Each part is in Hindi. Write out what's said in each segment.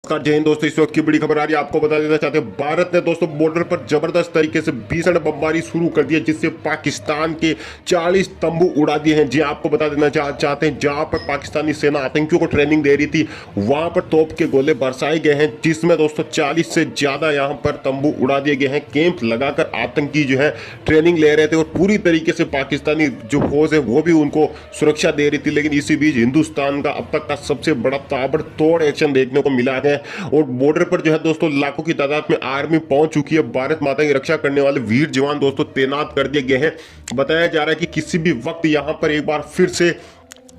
नमस्कार, जय हिंद दोस्तों। इस वक्त की बड़ी खबर आ रही है, आपको बता देना चाहते हैं भारत ने दोस्तों बॉर्डर पर जबरदस्त तरीके से भीषण बमबारी शुरू कर दी है, जिससे पाकिस्तान के 40 तंबू उड़ा दिए हैं। जी आपको बता देना चाहते हैं, जहां पर पाकिस्तानी सेना आतंकियों को ट्रेनिंग दे रही थी, वहां पर तोप के गोले बरसाए गए हैं, जिसमें दोस्तों 40 से ज्यादा यहां पर तंबू उड़ा दिए गए हैं। कैंप लगाकर आतंकी जो है ट्रेनिंग ले रहे थे और पूरी तरीके से पाकिस्तानी जो फौज है वो भी उनको सुरक्षा दे रही थी। लेकिन इसी बीच हिंदुस्तान का अब तक का सबसे बड़ा ताबड़तोड़ एक्शन देखने को मिला है और बॉर्डर पर जो है दोस्तों लाखों की तादाद में आर्मी पहुंच चुकी है। भारत माता की रक्षा करने वाले वीर जवान दोस्तों तैनात कर दिए गए हैं। बताया जा रहा है कि किसी भी वक्त यहां पर एक बार फिर से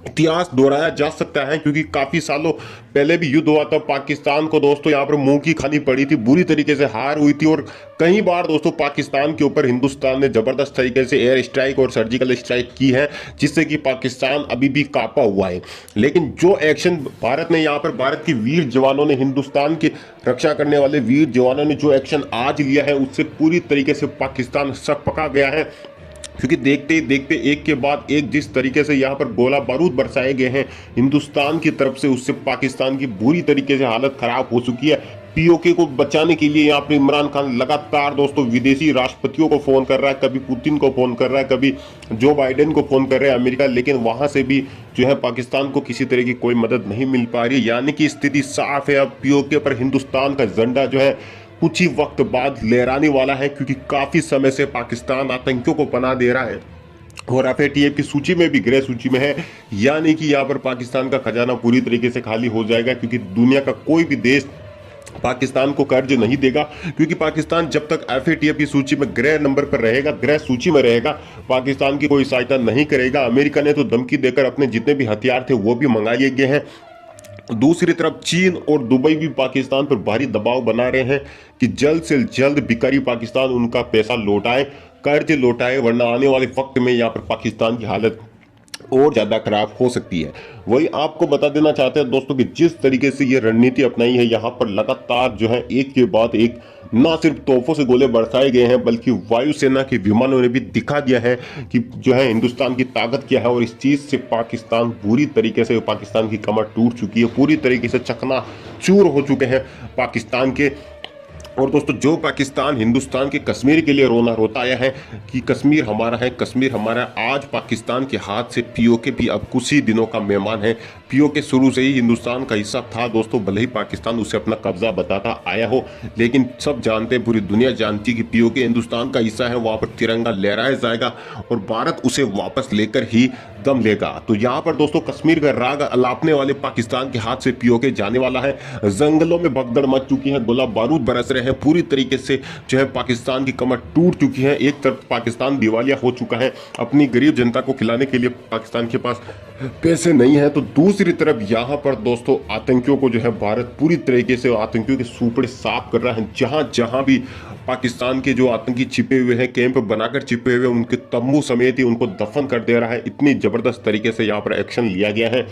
इतिहास दोहराया जा सकता है, क्योंकि काफी सालों पहले भी युद्ध हुआ था। पाकिस्तान को दोस्तों यहाँ पर मुंह की खानी पड़ी थी, बुरी तरीके से हार हुई थी और कई बार दोस्तों पाकिस्तान के ऊपर हिंदुस्तान ने जबरदस्त तरीके से एयर स्ट्राइक और सर्जिकल स्ट्राइक की है, जिससे कि पाकिस्तान अभी भी कांपा हुआ है। लेकिन जो एक्शन भारत ने यहाँ पर, भारत के वीर जवानों ने, हिंदुस्तान की रक्षा करने वाले वीर जवानों ने जो एक्शन आज लिया है, उससे पूरी तरीके से पाकिस्तान सकपका गया है। क्योंकि देखते ही देखते एक के बाद एक जिस तरीके से यहाँ पर गोला बारूद बरसाए गए हैं हिंदुस्तान की तरफ से, उससे पाकिस्तान की बुरी तरीके से हालत खराब हो चुकी है। पीओके को बचाने के लिए यहाँ पर इमरान खान लगातार दोस्तों विदेशी राष्ट्रपतियों को फोन कर रहा है, कभी पुतिन को फोन कर रहा है, कभी जो बाइडेन को फोन कर रहा है अमेरिका, लेकिन वहां से भी जो है पाकिस्तान को किसी तरह की कोई मदद नहीं मिल पा रही है। यानी कि स्थिति साफ है, अब पीओके पर हिंदुस्तान का झंडा जो है कुछ ही वक्त बाद लहराने वाला है, क्योंकि काफी समय से पाकिस्तान आतंकियों को पनाह दे रहा है और एफएटीएफ की सूची में भी ग्रे सूची में है। यानी कि यहाँ पर पाकिस्तान का खजाना पूरी तरीके से खाली हो जाएगा, क्योंकि दुनिया का कोई भी देश पाकिस्तान को कर्ज नहीं देगा। क्योंकि पाकिस्तान जब तक एफएटीएफ की सूची में ग्रे नंबर पर रहेगा, ग्रे सूची में रहेगा, पाकिस्तान की कोई सहायता नहीं करेगा। अमेरिका ने तो धमकी देकर अपने जितने भी हथियार थे वो भी मंगा लिए गए हैं। दूसरी तरफ चीन और दुबई भी पाकिस्तान पर भारी दबाव बना रहे हैं कि जल्द से जल्द भिखारी पाकिस्तान उनका पैसा लौटाए, कर्ज लौटाए, वरना आने वाले वक्त में यहाँ पर पाकिस्तान की हालत और ज्यादा खराब हो सकती है। वही आपको बता देना चाहते हैं दोस्तों कि जिस तरीके से ये रणनीति अपनाई है, यहाँ पर लगातार जो है एक के बाद एक ना सिर्फ तोपों से गोले बरसाए गए हैं, बल्कि वायुसेना के विमानों ने भी दिखा दिया है कि जो है हिंदुस्तान की ताकत क्या है। और इस चीज से पाकिस्तान बुरी तरीके से, पाकिस्तान की कमर टूट चुकी है, पूरी तरीके से चकनाचूर हो चुके हैं पाकिस्तान के। और दोस्तों जो पाकिस्तान हिंदुस्तान के कश्मीर के लिए रोना रोता आया है कि कश्मीर हमारा है, कश्मीर हमारा है, आज पाकिस्तान के हाथ से पीओके भी अब कुछ ही दिनों का मेहमान है। पीओके शुरू से ही हिंदुस्तान का हिस्सा था दोस्तों, भले ही पाकिस्तान उसे अपना कब्जा बताता आया हो, लेकिन सब जानते हैं, पूरी दुनिया जानती कि पीओके हिंदुस्तान का हिस्सा है, वहां पर तिरंगा लहराया जाएगा और भारत उसे वापस लेकर ही दम लेगा। तो यहाँ पर दोस्तों कश्मीर का राग अलापने वाले पाकिस्तान के हाथ से पीओके जाने वाला है। जंगलों में भगदड़ मच चुकी है, गोला बारूद बरस रहे हैं, पूरी तरीके से जो है पाकिस्तान की कमर टूट चुकी है। एक तरफ पाकिस्तान दिवालिया हो चुका है, अपनी गरीब जनता को खिलाने के लिए पाकिस्तान के पास पैसे नहीं है, तो दूसरी तरफ यहाँ पर दोस्तों आतंकियों को जो है भारत पूरी तरीके से आतंकियों के सूपड़े साफ कर रहा है। जहां जहां भी पाकिस्तान के जो आतंकी छिपे हुए हैं, कैंप बनाकर छिपे हुए, उनके तंबू समेत ही उनको दफन कर दे रहा है। इतनी जबरदस्त तरीके से यहाँ पर एक्शन लिया गया है।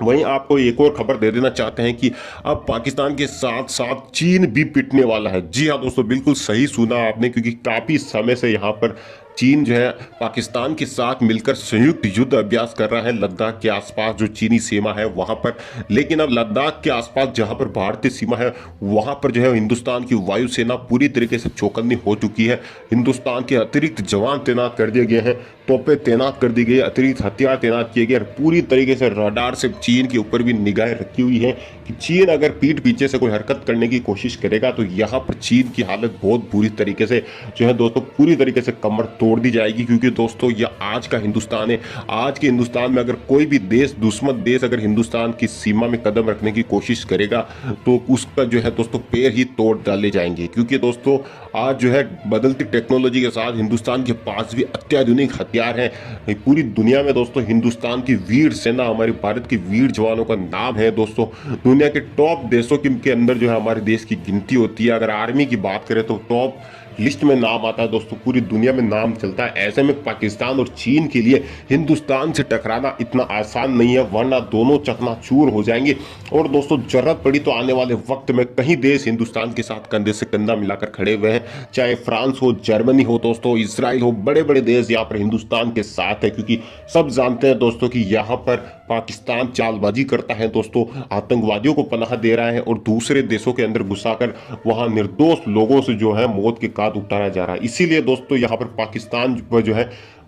वहीं आपको एक और खबर दे देना चाहते हैं कि अब पाकिस्तान के साथ साथ चीन भी पिटने वाला है। जी हाँ दोस्तों, बिल्कुल सही सुना आपने, क्योंकि काफी समय से यहाँ पर चीन जो है पाकिस्तान के साथ मिलकर संयुक्त युद्ध अभ्यास कर रहा है लद्दाख के आसपास, जो चीनी सीमा है वहां पर। लेकिन अब लद्दाख के आसपास जहां पर भारतीय सीमा है, वहां पर जो है हिंदुस्तान की वायुसेना पूरी तरीके से चौकन्नी हो चुकी है। हिंदुस्तान के अतिरिक्त जवान तैनात कर दिए गए हैं, तोपें तैनात कर दी गई, अतिरिक्त हथियार तैनात किए गए, पूरी तरीके से रडार से चीन के ऊपर भी निगाहें रखी हुई है कि चीन अगर पीठ पीछे से कोई हरकत करने की कोशिश करेगा तो यहाँ पर चीन की हालत बहुत बुरी तरीके से जो है दोस्तों पूरी तरीके से कमर तोड़ दी जाएगी। क्योंकि दोस्तों यह आज का हिंदुस्तान है, आज के हिंदुस्तान में अगर कोई भी देश, दुश्मन देश अगर हिंदुस्तान की सीमा में कदम रखने की कोशिश करेगा तो उसका जो है दोस्तों पैर ही तोड़ डाले जाएंगे। क्योंकि दोस्तों आज जो है बदलती टेक्नोलॉजी के साथ हिंदुस्तान के पास भी अत्याधुनिक हथियार हैं। पूरी दुनिया में दोस्तों हिंदुस्तान की वीर सेना, हमारे भारत के वीर जवानों का नाम है दोस्तों। दुनिया के टॉप देशों के अंदर जो है हमारे देश की गिनती होती है। अगर आर्मी की बात करें तो टॉप लिस्ट में नाम आता है दोस्तों, पूरी दुनिया में नाम चलता है। ऐसे में पाकिस्तान और चीन के लिए हिंदुस्तान से टकराना इतना आसान नहीं है, वरना दोनों चकनाचूर हो जाएंगे। और दोस्तों जरूरत पड़ी तो आने वाले वक्त में कई देश हिंदुस्तान के साथ कंधे से कंधा मिलाकर खड़े हुए हैं, चाहे फ्रांस हो, जर्मनी हो दोस्तों, इसराइल हो, बड़े बड़े देश यहाँ पर हिंदुस्तान के साथ है। क्योंकि सब जानते हैं दोस्तों कि यहाँ पर पाकिस्तान चालबाजी करता है दोस्तों, आतंकवादियों को पनाह दे रहा है और दूसरे देशों के अंदर घुसाकर वहां निर्दोष लोगों से जो है मौत के घाट उतारा जा रहा है। इसीलिए दोस्तों यहाँ पर पाकिस्तान जो है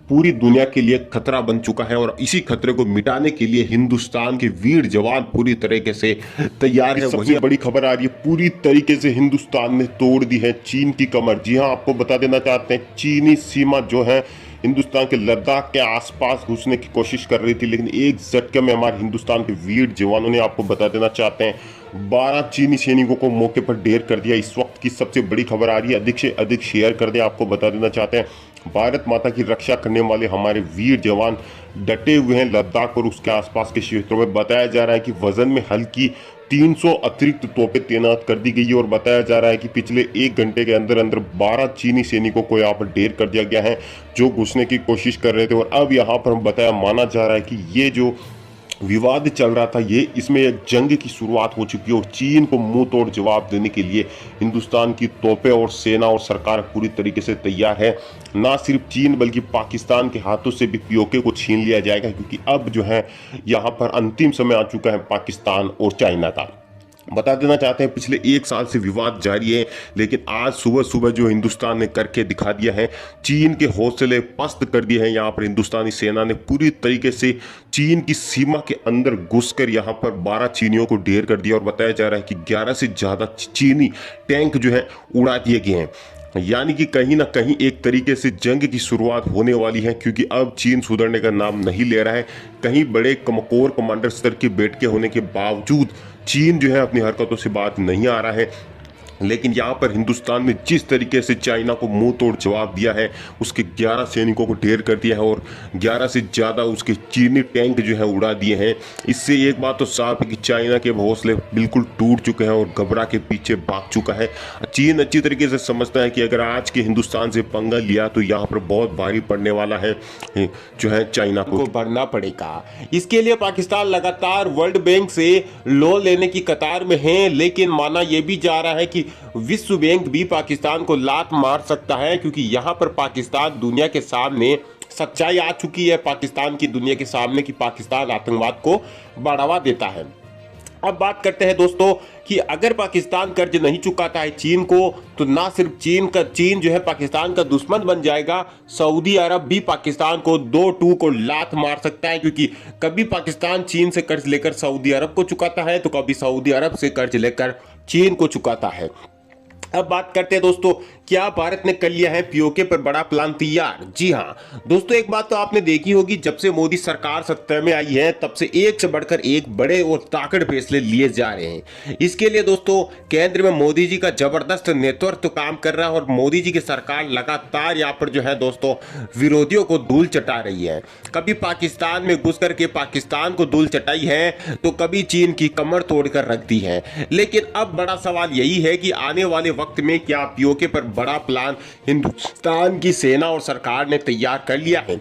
पूरी दुनिया के लिए खतरा बन चुका है और इसी खतरे को मिटाने के लिए हिंदुस्तान के वीर जवान पूरी तरीके से तैयार है। सबसे बड़ी खबर आ रही है, पूरी तरीके से हिंदुस्तान ने तोड़ दी है चीन की कमर। जी हां, आपको बता देना चाहते हैं, चीनी सीमा जो है हिंदुस्तान के लद्दाख के आसपास घुसने की कोशिश कर रही थी, लेकिन एक झटके में हमारे हिंदुस्तान के वीर जवानों ने, आपको बता देना चाहते हैं, 12 चीनी सैनिकों को मौके पर ढेर कर दिया। इस वक्त की सबसे बड़ी खबर आ रही है, अधिक से अधिक शेयर कर दें। आपको बता देना चाहते हैं, भारत माता की रक्षा करने वाले हमारे वीर जवान डटे हुए हैं लद्दाख और उसके आसपास के क्षेत्रों में। बताया जा रहा है कि वजन में हल्की 300 अतिरिक्त तोपें तैनात कर दी गई है और बताया जा रहा है कि पिछले 1 घंटे के अंदर अंदर 12 चीनी सैनिकों को यहाँ पर ढेर कर दिया गया है जो घुसने की कोशिश कर रहे थे। और अब यहाँ पर बताया माना जा रहा है कि ये जो विवाद चल रहा था, ये इसमें एक जंग की शुरुआत हो चुकी है और चीन को मुंह तोड़ जवाब देने के लिए हिंदुस्तान की तोपें और सेना और सरकार पूरी तरीके से तैयार है। ना सिर्फ चीन बल्कि पाकिस्तान के हाथों से भी पीओके को छीन लिया जाएगा, क्योंकि अब जो है यहाँ पर अंतिम समय आ चुका है पाकिस्तान और चाइना का। बता देना चाहते हैं, पिछले 1 साल से विवाद जारी है, लेकिन आज सुबह सुबह जो हिंदुस्तान ने करके दिखा दिया है, चीन के हौसले पस्त कर दिए हैं। यहाँ पर हिंदुस्तानी सेना ने पूरी तरीके से चीन की सीमा के अंदर घुसकर यहाँ पर 12 चीनियों को ढेर कर दिया और बताया जा रहा है कि 11 से ज़्यादा चीनी टैंक जो है उड़ा दिए गए हैं। यानी कि कहीं ना कहीं एक तरीके से जंग की शुरुआत होने वाली है, क्योंकि अब चीन सुधरने का नाम नहीं ले रहा है। कहीं बड़े कमकोर कमांडर स्तर के बैठके होने के बावजूद चीन जो है अपनी हरकतों से बात नहीं आ रहा है। लेकिन यहाँ पर हिंदुस्तान ने जिस तरीके से चाइना को मुंह तोड़ जवाब दिया है, उसके 11 सैनिकों को ढेर कर दिया है और 11 से ज़्यादा उसके चीनी टैंक जो है उड़ा दिए हैं। इससे एक बात तो साफ है कि चाइना के हौसले बिल्कुल टूट चुके हैं और घबरा के पीछे भाग चुका है। चीन अच्छी तरीके से समझता है कि अगर आज के हिंदुस्तान से पंगा लिया तो यहाँ पर बहुत भारी पड़ने वाला है, जो है चाइना को भरना पड़ेगा। इसके लिए पाकिस्तान लगातार वर्ल्ड बैंक से लोन लेने की कतार में है, लेकिन माना यह भी जा रहा है कि विश्व बैंक भी पाकिस्तान को लात मार सकता है, क्योंकि यहां पर पाकिस्तान दुनिया के सामने सच्चाई आ चुकी है, पाकिस्तान की दुनिया के सामने कि पाकिस्तान आतंकवाद को बढ़ावा देता है। अब बात करते हैं दोस्तों कि अगर पाकिस्तान कर्ज नहीं चुकाता है चीन को, तो ना सिर्फ चीन जो है पाकिस्तान का दुश्मन बन जाएगा, सऊदी अरब भी पाकिस्तान को 2-2 को लात मार सकता है। क्योंकि कभी पाकिस्तान चीन से कर्ज लेकर सऊदी अरब को चुकाता है, तो कभी सऊदी अरब से कर्ज लेकर चीन को चुकाता है। अब बात करते हैं दोस्तों, क्या भारत ने कर लिया है पीओके पर बड़ा प्लान तैयार? जी हां दोस्तों, एक बात तो आपने देखी होगी, जब से मोदी सरकार सत्ता में आई है तब से एक से बढ़कर एक बड़े और ताकत फैसले लिए जा रहे हैं। इसके लिए दोस्तों केंद्र में मोदी जी का जबरदस्त नेतृत्व काम कर रहा है और मोदी जी की सरकार लगातार यहाँ पर जो है दोस्तों विरोधियों को धूल चटा रही है। कभी पाकिस्तान में घुस करके पाकिस्तान को धूल चटाई है, तो कभी चीन की कमर तोड़कर रख दी है। लेकिन अब बड़ा सवाल यही है कि आने वाले वक्त में क्या पीओके पर बड़ा प्लान हिंदुस्तान की सेना और सरकार ने तैयार कर लिया है?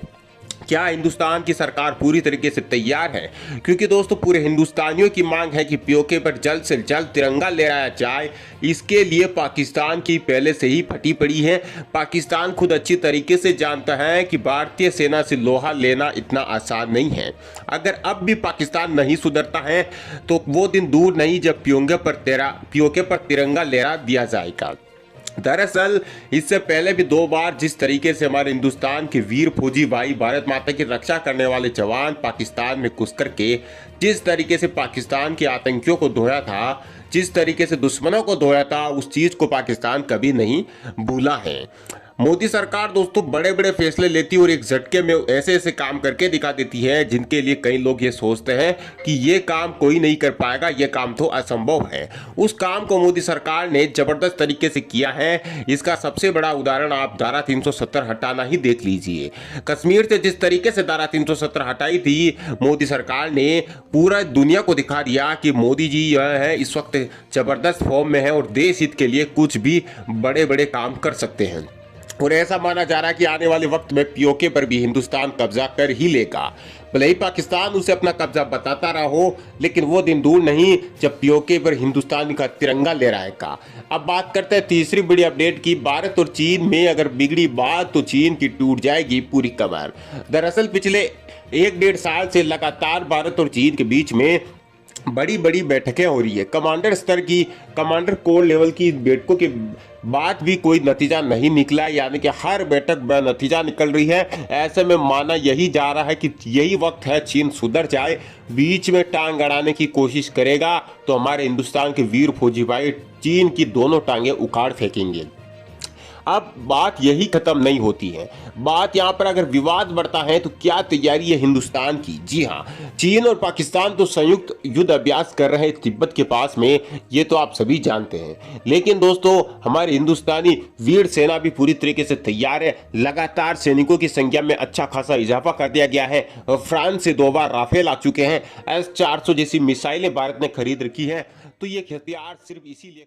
क्या हिंदुस्तान की सरकार पूरी तरीके से तैयार है? क्योंकि दोस्तों पूरे हिंदुस्तानियों की मांग है कि पीओके पर जल्द से जल्द तिरंगा लहराया जाए। इसके लिए पाकिस्तान की पहले से ही फटी पड़ी है। पाकिस्तान खुद अच्छी तरीके से जानता है कि भारतीय सेना से लोहा लेना इतना आसान नहीं है। अगर अब भी पाकिस्तान नहीं सुधरता है तो वो दिन दूर नहीं जब पीओके पर तिरंगा लहरा दिया जाएगा। दरअसल इससे पहले भी 2 बार जिस तरीके से हमारे हिंदुस्तान के वीर फौजी भाई, भारत माता की रक्षा करने वाले जवान पाकिस्तान में घुस करके जिस तरीके से पाकिस्तान के आतंकियों को धोया था, जिस तरीके से दुश्मनों को धोया था, उस चीज को पाकिस्तान कभी नहीं भूला है। मोदी सरकार दोस्तों बड़े बड़े फैसले लेती है और एक झटके में ऐसे ऐसे काम करके दिखा देती है जिनके लिए कई लोग ये सोचते हैं कि ये काम कोई नहीं कर पाएगा, ये काम तो असंभव है। उस काम को मोदी सरकार ने जबरदस्त तरीके से किया है। इसका सबसे बड़ा उदाहरण आप धारा 370 हटाना ही देख लीजिए। कश्मीर से जिस तरीके से धारा 370 हटाई थी मोदी सरकार ने, पूरा दुनिया को दिखा दिया कि मोदी जी यह है इस वक्त जबरदस्त फॉर्म में है और देश हित के लिए कुछ भी बड़े बड़े काम कर सकते हैं। और ऐसा माना जा रहा है कि आने वाले वक्त में पीओके पर भी हिंदुस्तान कब्जा कर ही लेगा। भले ही पाकिस्तान उसे अपना कब्जा बताता रहा हो, लेकिन वो दिन दूर नहीं जब पीओके पर हिंदुस्तान का तिरंगा लहराएगा। अब बात करते हैं तीसरी बड़ी अपडेट की। भारत और चीन में अगर बिगड़ी बात तो चीन की टूट जाएगी पूरी कमर। दरअसल पिछले 1-1.5 साल से लगातार भारत और चीन के बीच में बड़ी बड़ी बैठकें हो रही है। कमांडर स्तर की, कमांडर कोर लेवल की बैठकों के बाद भी कोई नतीजा नहीं निकला, यानी कि हर बैठक में नतीजा निकल रही है। ऐसे में माना यही जा रहा है कि यही वक्त है चीन सुधर जाए, बीच में टांग अड़ाने की कोशिश करेगा तो हमारे हिंदुस्तान के वीर फौजी भाई चीन की दोनों टांगें उखाड़ फेंकेंगे। अब बात यही खत्म नहीं होती है। बात यहाँ पर अगर विवाद बढ़ता है तो क्या तैयारी है हिंदुस्तान की? जी हाँ, चीन और पाकिस्तान तो संयुक्त युद्ध अभ्यास कर रहे हैं तिब्बत के पास में, ये तो आप सभी जानते हैं। लेकिन दोस्तों हमारे हिंदुस्तानी वीर सेना भी पूरी तरीके से तैयार है। लगातार सैनिकों की संख्या में अच्छा खासा इजाफा कर दिया गया है। फ्रांस से 2 बार राफेल आ चुके हैं। S-400 जैसी मिसाइलें भारत ने खरीद रखी है। तो ये हथियार सिर्फ इसीलिए